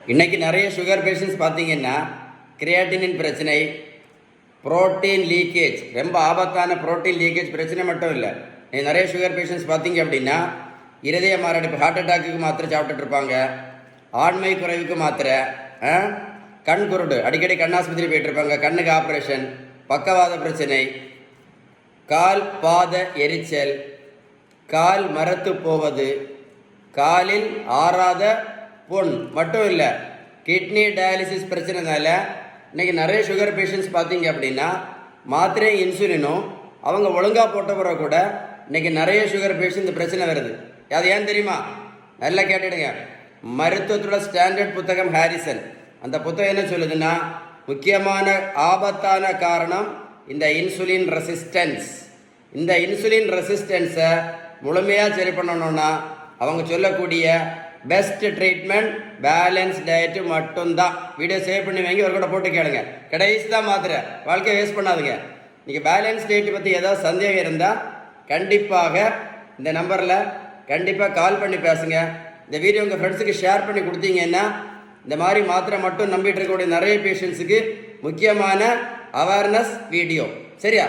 இன்றைக்கி நிறைய sugar patients பார்த்தீங்கன்னா கிரியாட்டினின் பிரச்சனை, புரோட்டீன் லீக்கேஜ், ரொம்ப ஆபத்தான புரோட்டீன் லீக்கேஜ் பிரச்சனை மட்டும் இல்லை. நிறைய சுகர் பேஷண்ட்ஸ் பார்த்தீங்க அப்படின்னா இருதய மாரடைப்பு, ஹார்ட் அட்டாக்கு மாத்திரை சாப்பிட்டுட்டு இருப்பாங்க, ஆண்மை குறைவுக்கு மாத்திரை, கண் குருடு, அடிக்கடி கண்ணாஸ்பத்திரி போயிட்டு இருப்பாங்க, கண்ணுக்கு ஆப்ரேஷன், பக்கவாத பிரச்சனை, கால் பாத எரிச்சல், கால் மரத்து போவது, காலில் ஆறாத புண் மட்டும் இல்லை, கிட்னி டயாலிசிஸ் பிரச்சனைனால இன்றைக்கி நிறைய சுகர் பேஷண்ட்ஸ் பார்த்தீங்க அப்படின்னா மாத்திரையும் இன்சுலினும் அவங்க ஒழுங்காக போட்ட பிறகு கூட இன்றைக்கி நிறைய சுகர் பேஷண்ட் பிரச்சனை வருது. அது ஏன் தெரியுமா? நல்லா கேட்டுடுங்க. மருத்துவத்தோட ஸ்டாண்டர்ட் புத்தகம் ஹாரிசன், அந்த புத்தகம் என்ன சொல்லுதுன்னா, முக்கியமான ஆபத்தான காரணம் இந்த இன்சுலின் ரெசிஸ்டன்ஸ். இந்த இன்சுலின் ரெசிஸ்டன்ஸை முழுமையாக சரி பண்ணணும்னா அவங்க சொல்லக்கூடிய பெஸ்ட் ட்ரீட்மெண்ட் பேலன்ஸ் டயட்டு மட்டும்தான். வீடியோ சேவ் பண்ணி வாங்கி ஒரு கூட போட்டு கேளுங்க. கடைசி தான் மாத்திரை, வாழ்க்கையை வேஸ்ட் பண்ணாதுங்க. நீங்கள் பேலன்ஸ் டயட்டு பற்றி ஏதாவது சந்தேகம் இருந்தால் கண்டிப்பாக இந்த நம்பரில் கண்டிப்பாக கால் பண்ணி பேசுங்க. இந்த வீடியோ உங்கள் ஃப்ரெண்ட்ஸுக்கு ஷேர் பண்ணி கொடுத்தீங்கன்னா இந்த மாதிரி மாத்திரை மட்டும் நம்பிட்டு இருக்கக்கூடிய நிறைய பேஷண்ட்ஸுக்கு முக்கியமான அவேர்னஸ் வீடியோ. சரியா?